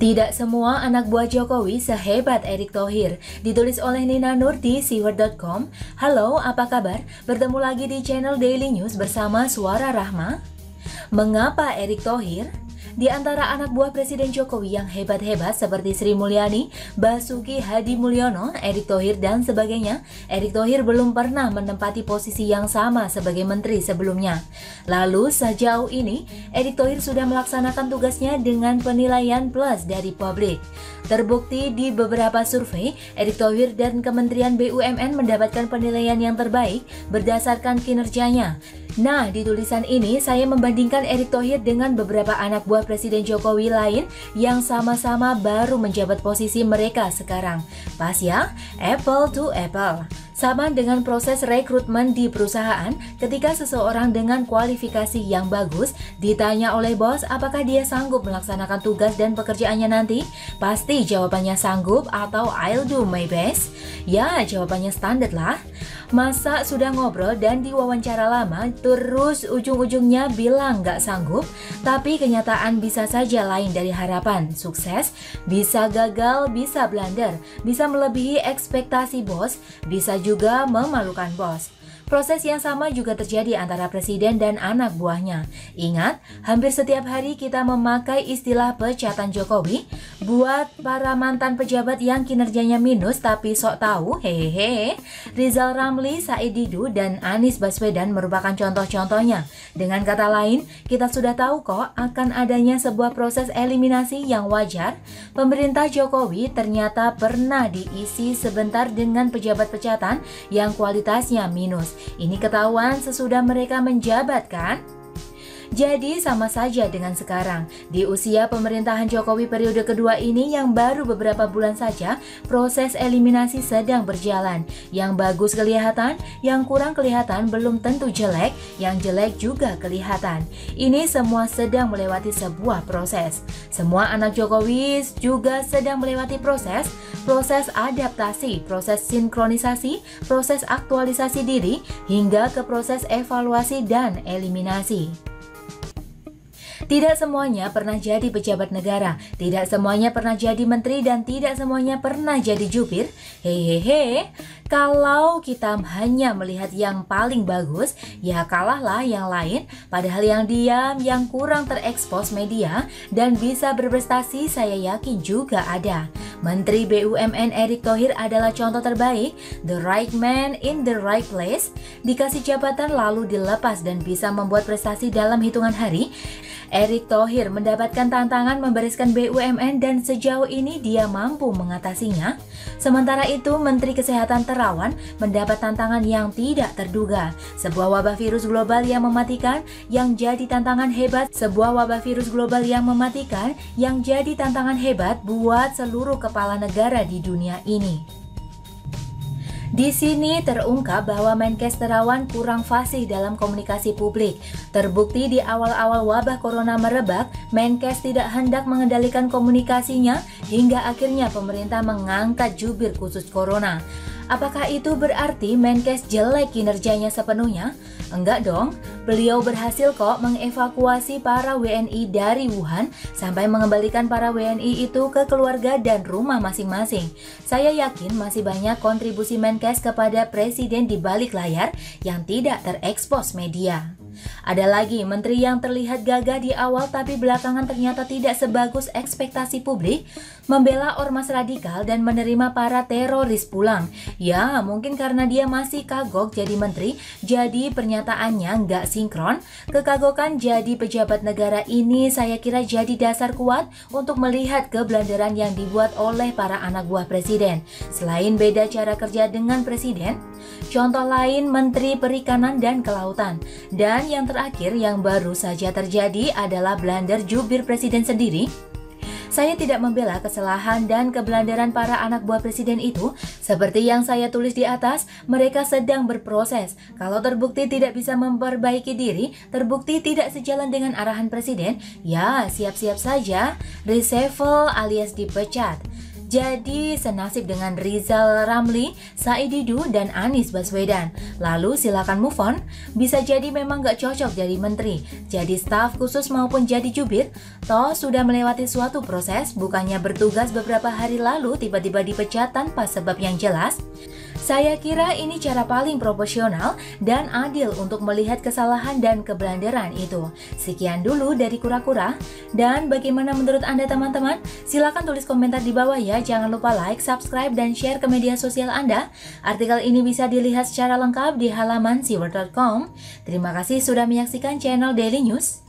Tidak semua anak buah Jokowi sehebat Erick Thohir. Ditulis oleh Nina Nur di siward.com. Halo, apa kabar? Bertemu lagi di channel Daily News bersama Suara Rahma. Mengapa Erick Thohir? Di antara anak buah Presiden Jokowi yang hebat-hebat seperti Sri Mulyani, Basuki Hadi Mulyono, Erick Thohir, dan sebagainya, Erick Thohir belum pernah menempati posisi yang sama sebagai menteri sebelumnya. Lalu sejauh ini, Erick Thohir sudah melaksanakan tugasnya dengan penilaian plus dari publik. Terbukti di beberapa survei, Erick Thohir dan Kementerian BUMN mendapatkan penilaian yang terbaik berdasarkan kinerjanya. Nah, di tulisan ini saya membandingkan Erick Thohir dengan beberapa anak buah Presiden Jokowi lain yang sama-sama baru menjabat posisi mereka sekarang. Pas ya, apple to apple. Sama dengan proses rekrutmen di perusahaan, ketika seseorang dengan kualifikasi yang bagus ditanya oleh bos apakah dia sanggup melaksanakan tugas dan pekerjaannya nanti, pasti jawabannya sanggup atau I'll do my best. Ya, jawabannya standar lah. Masa sudah ngobrol dan diwawancara lama, terus ujung-ujungnya bilang nggak sanggup, tapi kenyataan bisa saja lain dari harapan. Sukses, bisa gagal, bisa blunder, bisa melebihi ekspektasi bos, bisa juga memalukan bos. Proses yang sama juga terjadi antara presiden dan anak buahnya. Ingat, hampir setiap hari kita memakai istilah pecatan Jokowi. Buat para mantan pejabat yang kinerjanya minus tapi sok tahu, hehehe, Rizal Ramli, Said Didu, dan Anies Baswedan merupakan contoh-contohnya. Dengan kata lain, kita sudah tahu kok akan adanya sebuah proses eliminasi yang wajar. Pemerintah Jokowi ternyata pernah diisi sebentar dengan pejabat pecatan yang kualitasnya minus. Ini ketahuan sesudah mereka menjabat kan? Jadi sama saja dengan sekarang. Di usia pemerintahan Jokowi periode kedua ini yang baru beberapa bulan saja, proses eliminasi sedang berjalan. Yang bagus kelihatan, yang kurang kelihatan belum tentu jelek, yang jelek juga kelihatan. Ini semua sedang melewati sebuah proses. Semua anak Jokowi juga sedang melewati proses adaptasi, proses sinkronisasi, proses aktualisasi diri, hingga ke proses evaluasi dan eliminasi. Tidak semuanya pernah jadi pejabat negara, tidak semuanya pernah jadi menteri, dan tidak semuanya pernah jadi jubir. Hehehe, kalau kita hanya melihat yang paling bagus, ya kalahlah yang lain. Padahal yang diam, yang kurang terekspos media, dan bisa berprestasi saya yakin juga ada. Menteri BUMN Erick Thohir adalah contoh terbaik, the right man in the right place. Dikasih jabatan lalu dilepas dan bisa membuat prestasi dalam hitungan hari. Erick Thohir mendapatkan tantangan membereskan BUMN dan sejauh ini dia mampu mengatasinya. Sementara itu, Menteri Kesehatan Terawan mendapat tantangan yang tidak terduga. Sebuah wabah virus global yang mematikan yang jadi tantangan hebat. Sebuah wabah virus global yang mematikan yang jadi tantangan hebat buat seluruh kepala negara di dunia ini. Di sini terungkap bahwa Menkes Terawan kurang fasih dalam komunikasi publik. Terbukti di awal-awal wabah corona merebak, Menkes tidak hendak mengendalikan komunikasinya hingga akhirnya pemerintah mengangkat jubir khusus corona. Apakah itu berarti Menkes jelek kinerjanya sepenuhnya? Enggak dong, beliau berhasil kok mengevakuasi para WNI dari Wuhan sampai mengembalikan para WNI itu ke keluarga dan rumah masing-masing. Saya yakin masih banyak kontribusi Menkes kepada presiden di balik layar yang tidak terekspos media. Ada lagi menteri yang terlihat gagah di awal tapi belakangan ternyata tidak sebagus ekspektasi publik, membela ormas radikal dan menerima para teroris pulang. Ya, mungkin karena dia masih kagok jadi menteri, jadi pernyataannya nggak sinkron. Kekagokan jadi pejabat negara ini saya kira jadi dasar kuat untuk melihat keblanderan yang dibuat oleh para anak buah presiden. Selain beda cara kerja dengan presiden, contoh lain Menteri Perikanan dan Kelautan. Dan yang terakhir yang baru saja terjadi adalah blunder jubir presiden sendiri. Saya tidak membela kesalahan dan keblanderan para anak buah presiden itu. Seperti yang saya tulis di atas, mereka sedang berproses. Kalau terbukti tidak bisa memperbaiki diri, terbukti tidak sejalan dengan arahan presiden, ya siap-siap saja reshuffle alias dipecat. Jadi senasib dengan Rizal Ramli, Said Didu, dan Anies Baswedan. Lalu silakan move on. Bisa jadi memang gak cocok jadi menteri, jadi staf khusus maupun jadi jubir. Toh sudah melewati suatu proses, bukannya bertugas beberapa hari lalu tiba-tiba dipecat tanpa sebab yang jelas. Saya kira ini cara paling proporsional dan adil untuk melihat kesalahan dan kebelanderan itu. Sekian dulu dari Kura-Kura. Dan bagaimana menurut Anda teman-teman? Silahkan tulis komentar di bawah ya. Jangan lupa like, subscribe, dan share ke media sosial Anda. Artikel ini bisa dilihat secara lengkap di halaman siwar.com. Terima kasih sudah menyaksikan channel Daily News.